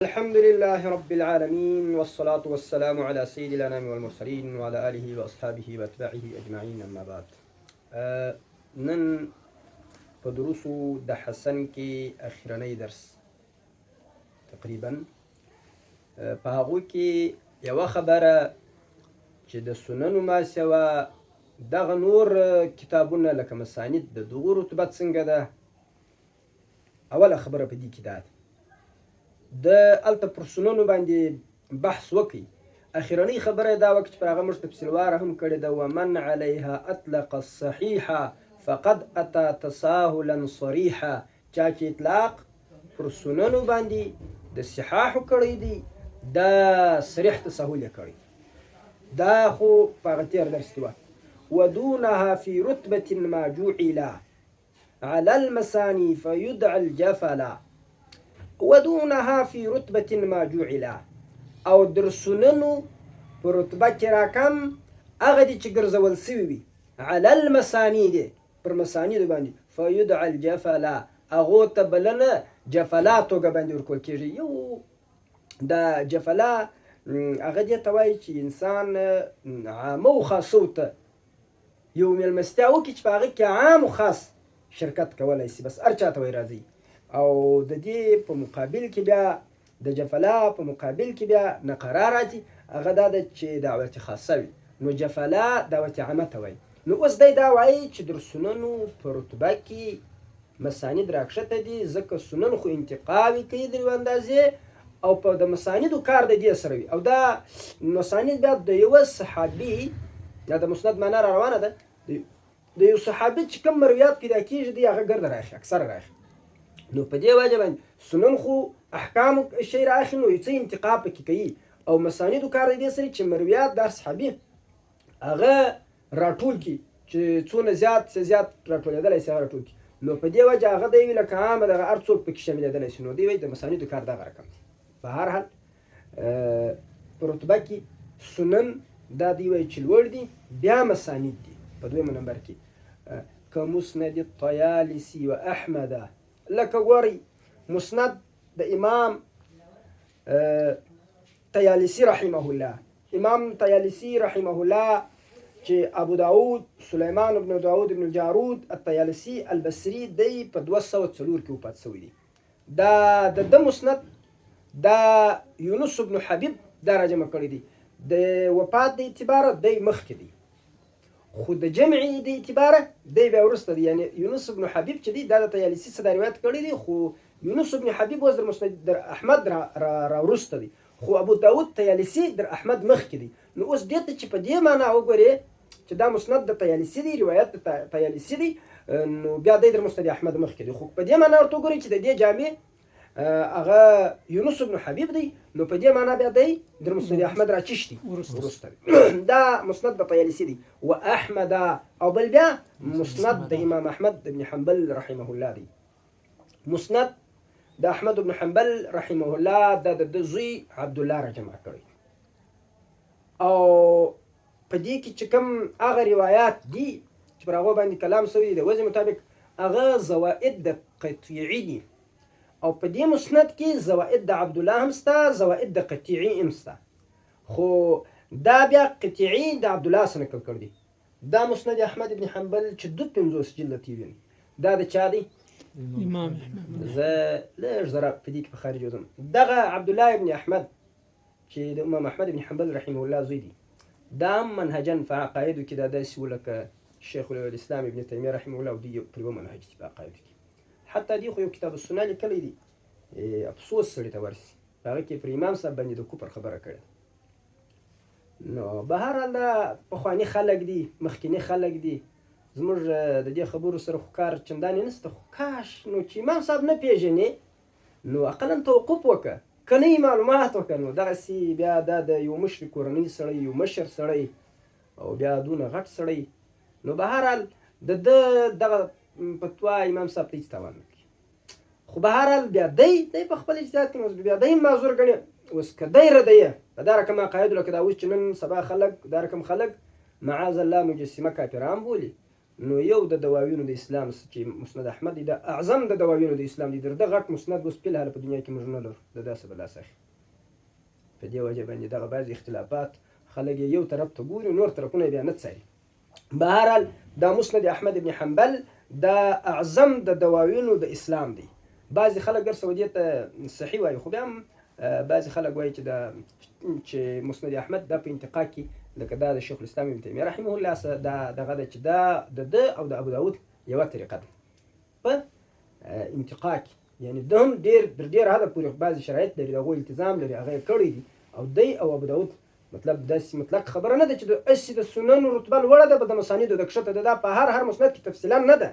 الحمد لله رب العالمين والصلاة والسلام على سيد الأنام والمرسلين وعلى آله وأصحابه وأتباعه أجمعين أما بعد. نن په دروسو د حسن کې اخرنی درس تقریبا په هغوی کې یوه خبره چې د سننو ماسوه دغه نور کتابونه لکه مسانید د دغو رتبه څنګه ده. اوله خبره په دې کې دا ده د هلته پر سننو باندې بحث وکړي. اخرنۍ خبره دا وکړه چې پر هغه موږ تفصیلواره هم کړې ده. ومن علیها اطلق الصحیحه فقد اتا تساهلا صریحا. چا چې اطلاق پر سننو باندې د صحاحو کړی دی دا صریح تساهل یې کړی. دا خو په هغه تېر درس کې وه. ودونها في رتبة ما جعل على المساني فيدعى الجفلا. ودونها في رتبة ما جعل او در سننو په رتبه کې راکم هغه دي چې ګرځول سوي وي على المساني دي پر مسانیدو باندې فيدعى الجفلا هغو ته بلنه جفلا توګه باندې ورکول کېږي. یو دا جفلا هغه دې ته وایي چې انسان عامه و خاصو ته یو مېلمستیا وکړي چې په هغه کې عام و خاص شرکت کولی شي، بس هر چا ته وایي راځي. او د دې په مقابل کې بیا د جفلا په مقابل کې بیا نقره راځي، هغه دا ده چې دعوت خاصه وي. نو جفلا دعوت عامه ته وایي. نو اوس دی دا وایي چې در سننو په رتبه کې مسانید راکښته دي، ځکه سنن خو انتقاوي کوي د یوه اندازې او په د مسانیدو کار د دې سره وي. او دا مسانید بیا د یوه صحابي، دا د مسند معنا را روانه ده، د یو صحابي چې کوم مرویات پیدا کېږي دی هغه ګرده راخي، اکثره راخي. نو په دې وجه باندې سنن خو احکام شی راخي، نو څه انتقا پکې کوي. او مسانیدو کار د دې سره چې مرویات دا صحابي هغه راټول کړي چې څونه زیات راټولېدلی شي هغه راټول کړي. نو په دې وجه هغه دی وي لکه عامه دغه هر څوک پکې شاملېدلی شي. نو دی وایي د مسانیدو کار دغه رقم دی. په هر حال په رتبه کې سنن دا دی وایي چې لوړ دي، بیا مسانید دي په دویمه نمبر کې کمسند الطیالسي و احمده. لکه ګورئ مسند د امام طیالسي رحمه الله. امام طیالسي رحمه الله چې ابو داود سلیمان بن داود بن الجارود الطیالسي البصري دی په 204 کې وفات شوی دی. دا د مسند دا یونس بن حبیب دا راجمع کړی دی. د وفات د اعتباره دی مخکې دی، خو د جمعي د اعتباره دی بیا وروسته دی. یعنی یونس بن حبیب چې دی دا د طیالسي څخه روایت کړی دی، خو یونس بن حبیب اوس در احمد را وروسته دی، خو ابو داود طیالسي در احمد مخکې دی. نو اوس دې ته چې په دې معنا وګورې چې دا مسند د طیالسي دی، روایت د طیالسي دی، نو بیا دی در مسند احمد مخکې دی. خو په دې معنا ورته وګورئ چې د دې جامع هغه یونس بن حبیب دی، نو په دې معنا بیا دی در مسند احمد را چشتي وروسته دا مسند د طیالسي دی. و احمد او بل بیا مسند د امام احمد بن حنبل رحمه الله دی. مسند د احمد بن حنبل رحمه الله د زوی عبد الله را جمع کړی. او په دې کې چې کوم هغه روایات دي چې پر هغو باندې کلام شوی دی د وضع مطابق هغه زوائد د قطعي دي. او په دې مسند کې زوائد د عبد الله هم شته، زوائد د قطعي هم شته، خو دا بیا قطعي د عبد الله سره نقل کړی دی. دا مسند احمد بن حنبل چې 52 جلده تیوي دا د چا دی؟ امام احمد. زه لږ ذره په دې کې په خارج وځم. دغه عبد الله بن احمد چې د امام احمد بن حنبل رحمه الله زوی دی، دا هم منهجا په عقایدو کې دا داسې و لکه شیخ الاسلام ابن تیمیه رحمه الله، او دوی په یوه منهج دي په عقایدو کې. حتی دی خو یو کتاب السنه لیکلی دی، افسوس سړي ته ورسي، په هغه کې پر امام صاحب باندې د کفر خبره کړې. نو به هر حال دا پخواني خلک دي، مخکیني خلک دي، زموږ د دې خبرو سره خو کار چندانې نشته. خو کاش نو چې امام صاحب نه پېژنې نو اقلا توقف وکړه، که نه معلومات وکړه، نو دغسې بیا دا د یو مشر کورنۍ سړی، یو مشر سړی، او بیا دونه غټ سړی، نو به هر حال د ده دغه فتوا امام صاحب ته هېڅ تاوان نه کوي. خو به هر حال بیا دی په خپل اجتهاد کې اوس بیا دی معذور ګڼي. اوس که دی ردیه په دا رقم عقایدو لکه دا اوس چې نن سبا خلک دا رقم خلک معاذ الله مجسمه کافران بولي، نو یو د دواوینو د اسلام چې مسند احمد دی د اعظم د دواوینو د اسلام دی د غټ مسند اوس په حال په دنیا کې موږ نه لرو د داسې بلاسه په دې وجه باندې دغه بعض اختلافات خلک یو طرف ته ګوري نور طرفونه بیا نه څاري. بهرحال دا مسند احمد ابن حنبل دا اعظم د دواوینو د اسلام دی. بعضې خلک ګر سعودیې ته صحیح وایي خو بیا هم بعضې خلک وایي چې مسند احمد دا په انتقا کې لکه دا د شیخ الاسلام ابن تیمیه رحمه الله دا دغه ده چې دا د ده او د ابو داود یوه طریقه ده په انتقا کې، یعنی ده هم ډېر حده پورې بعضې شرایط لري، د هغوی التزام لري، هغه یې کړی دي او دی او ابو داود مطلب داسې مطلق خبره نه ده چې هسې د سننو رتبه لوړه ده په د مسانیدو د کښته ده، دا په هر مسند کې تفصیلا نه ده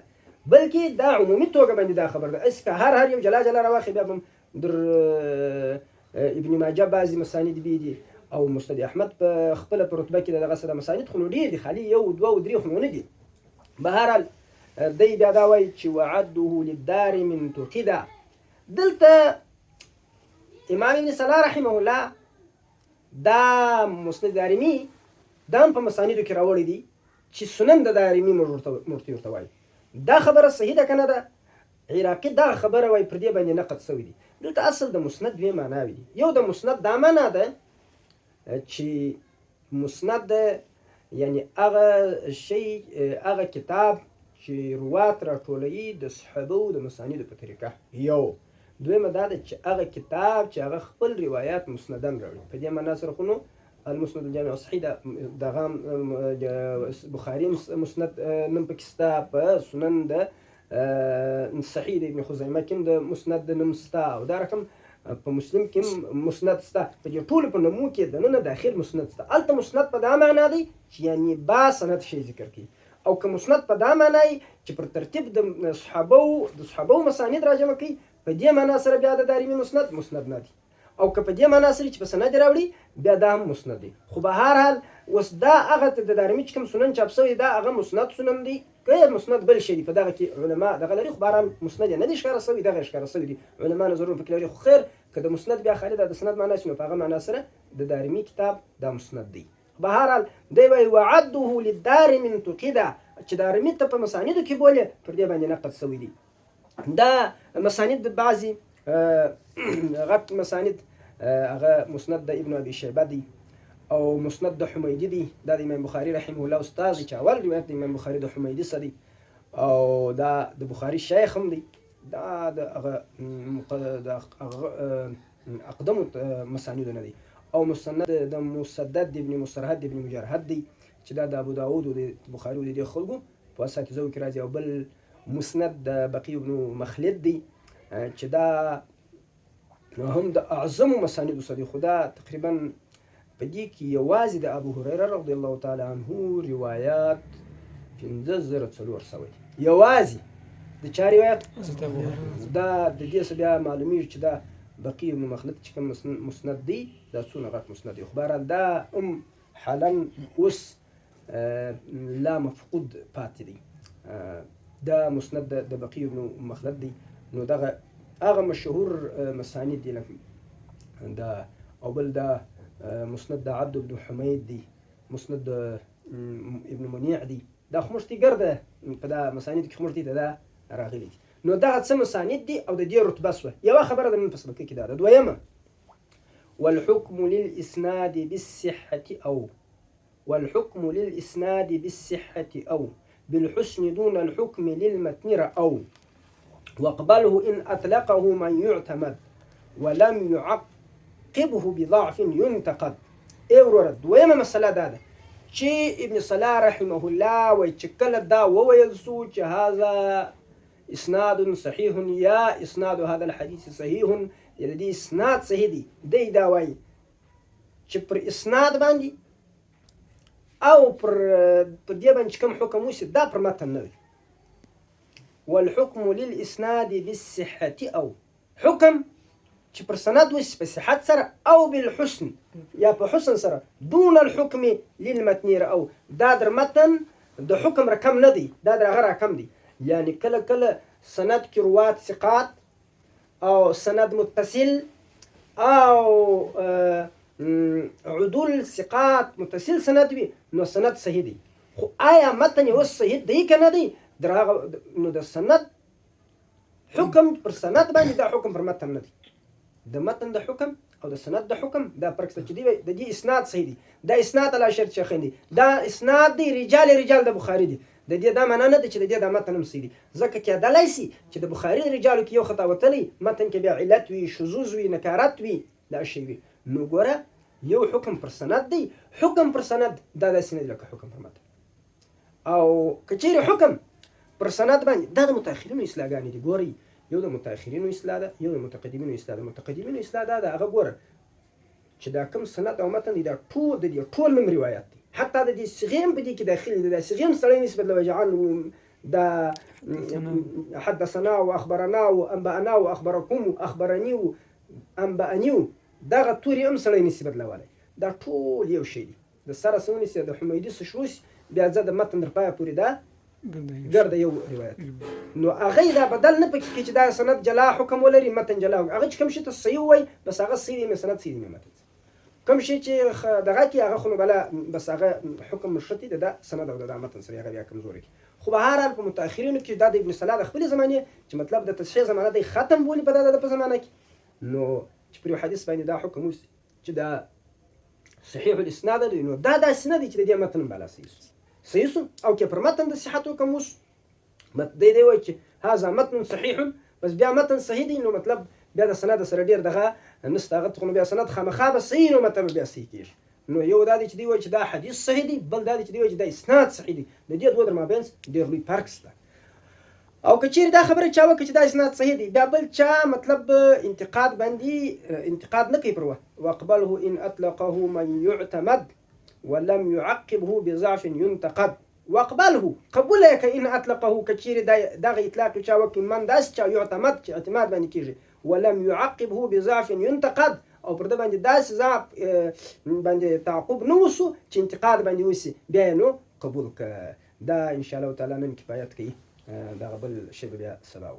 بلکې دا عمومي توګه باندې دا خبر ده. هسې که هر یو جلا راواخلي بیا به در ابن ماجه بعضې مسانید بي دي او مسند احمد په خپله په رتبه کې دغه سره مسانید خو نو ډېر دي، خالي یو دوه او درې خو نو نه دي. بهرحال دی بیا دا وایي چې وعده للدار من تقده. دلته امام ابن صلاح رحمه الله دا مسند دارمي دا هم په مسانیدو کې راوړی دي چې سنن د دارمي مرتي ورته وایي. دا خبره صحیح ده که نه ده؟ عراقي دا خبره وایي پر دې باندې نقد شوی دي. دلته اصل د مسند دوې معناوې دي. یو د مسند دا معنا ده چې مسند یعنی هغه شی هغه کتاب چې روات راټولوي د صحابو د مسانیدو په طریقه. یو دویمه دا ده چې هغه کتاب چې هغه خپل روایات مسندن راوړي. په دې معنا سره خو نو المسند الجامع الصحیح دغه بخاري مسند نن پکې شته، په سنن د صحیح د ابن خزیمه کې د مسند نوم شته او دا رقم په مسلم کې مسند شته. په دې ټولو په نومو کې دننه داخل مسند شته. هلته مسند په دا معنا دی چې یعنی با سند شی ذکر کوي، او که مسند په دا معنا چې پر ترتیب د صحابو مسانید راجمع کوي، په دې معنا سره بیا د دارمي مسند نه دی، او که په دې معنا سره چې په سند راوړي بیا دا هم مسند دی. خو به هر حال اوس دا هغه د دارمي چې کوم سنن چاپ شوی دا هغه مسند سنن دی که مسند بل شی دی. په دغه کې علما دغه لري، خو بهرحال مسند نه دی ښکاره شوی، دغه ښکاره شوی دی. علما نظرونه پکې لري، خو خیر که د مسند بیا خالي د سند معنا شي نو په هغه معنا سره د دارمي کتاب دا مسند دی. به هر حال دی وایي وعده للدار من تقده چې دارمي ته په مسانیدو کې بولي پر دې باندې نقد شوی دی. دا مسانید د بعضې غټ مسانید هغه مسند د ابن ابي شیبه دی او مسند د حمیدي دی، دا د امام بخاري رحمه الله استاد چې اول روایت د امام بخاري د حمیدي څخه دی او دا د بخاري شیخ هم دی. دا د اقدمو مسانیدو نه دی. او مسند د مسدد ابن مسرهد ابن مجرهد دی چې دا د ابو داود او د بخاري او د خلکو په اساتذو کې راځي. او بل مسند د بقي ابن مخلد دی چې دا هم د اعظم مسانیدو څخه دی، خو دا تقریبا په دې کې یوازې د ابو هریره رضی الله تعالی عنه روایات 5400 دي. یوازې د چا روایت دا د دې څخه بیا معلومیږي چې دا بقي ابن مخلد چې کوم مسند دی دا څونه غټ مسند دی. خو بهرحال دا حالا اوس لا مفقود پاتې دی. دا مسند د بقي ابن مخلد دی. نو دغه هغه مشهور مسانید دي دا. او بل دا مسند د عبد بن حمید دی، مسند د ابن منیع دی. دا خو مشتي ګرده په دا مسانید کې خو مشتي دا راغلي دي. نو دغه څه مسانید دي او د دې رتبه سوه. یوه خبره د نن په سبق کې دا ده. دویمه والحكم للإسناد بالصحة أو بالحسن دون الحكم للمتن رأوا واقبله إن أطلقه من يعتمد ولم يعقبه بضعف ينتقد. ورد دویمه مسله دا ده چې ابن صلاح رحمه الله وایي چې کله دا وویل سو چې هذا اسناد صحیح یا اسناد هذا الحديث صحیح، یا دې اسناد صحیح دی دا وایي چې پر اسناد باندې او پر دې باندې چې کوم حکم وشي دا پر متن نه دی. والحكم للإسناد بالصحة أو حكم چې پر سند وشي په صحت سره او بالحسن یا په حسن سره دون الحكم للمتن او دا در متن د حکم رقم نه دی، دا در هغه رقم دی. یعنی کله کله سند کې روات ثقات او سند متصل او عدول ثقات متصل سند وي نو سند صحیح دی. خو آیا متن یې اوس صحیح دی که نه دی؟ نو د سند حکم پر سند باندې دا حکم پر متن نه دی. د متن د حکم او د سند د حکم دا فرق شته چې د دې اسناد صحیح دی، دا اسناد علی شرط شیخین دی، دا اسناد دی رجال د بخاري دی. د دې دا معنا نه ده چې د دې د متن هم صحیح دی، ځکه کېدلی شي چې د بخاري رجالو کې یو خطا وتلی، متن کې بیا علت وي، شذوذ وي، نکارت وي، دا شی وي. نو ګوره یو حکم پر سند دی، حکم پر سند دا داسې نه دی لکه حکم پر متن. او که چیرې حکم پر سند باندې دا د متأخرینو اصلاحګانې دي. ګورئ یو د متأخرینو اصلاح ده، یو د متقدمینو اصلاح ده. متقدمینو اصلاح دا ده، هغه ګوره چې دا کوم سند او متن دی دا ټول د دې ټول نوم روایت دی، حتی د دې صیغې هم په دې کې داخلي دي. دا صیغې هم سړی نسبت له وجعان دا حدثنا و اخبرنا و انبأنا و اخبركم و اخبرني و انبأني، دغه توري هم سړی نسبت لولی. دا ټول یو شی دی. د سره سونیسي د حمیدي سشوس بیا زه د متن تر پایه پورې دا ګرده یو روایت. نو هغه دا بدل نه پکې چې دا سند جلا حکم ولري متن جلا. هغه چې کوم شي ته صحیح وای بس هغه صحیح دی، سند صحیح دی، متن کوم شي چې دغه کې هغه خو بلا بس هغه حکم مشتي د سند او د متن سره هغه بیا کمزوري. خو به هر حال په متأخرینو کې دا د ابن صلاح د خپل زمانه چې مطلب د تصحیح زمانه دی ختم بولی په دغه په زمانه کې. نو چې پر حدیث باندې دا حکم وس چې دا صحیح الاسناد دی، نو دا داسې نه دی چې د دې متن بالا صحیح او کې پر متن د صحت حکم وس مت دی وای چې هاذا متن صحیح، بس بیا متن صحیح دی، نو مطلب بیا د سند سره ډیر دغه نست هغه خو بیا سند خامخا به صحیح، نو متن بیا صحیح کیږي. نو یو دا دی چې دی وای چې دا حدیث صحیح دی، بل دا دی چې دی وای چې دا اسناد صحیح دی. د دې دوه درمابین ډیر لوی فرق شته. او که چیرې دا خبره چا وکړي چې دا اسناد صحیح دی، بیا بل چا مطلب انتقاد باندې انتقاد نه کوي پروا. واقبله ان اطلقه من يعتمد ولم يعقبه بضعف ينتقد. واقبله قبول یې که ان اطلقه که چیرې دغه اطلاق چا وکړي من داس چا يعتمد چې اعتماد باندې کیږي، ولم يعقبه بضعف ينتقد، او پر د باندې داسې ضعف باندې تعقب نه وسو چې انتقاد باندې وسی، بیا نو قبول که. دا ان شاء الله تعالی نن کفایت کوي. دا بل شی بیا سبا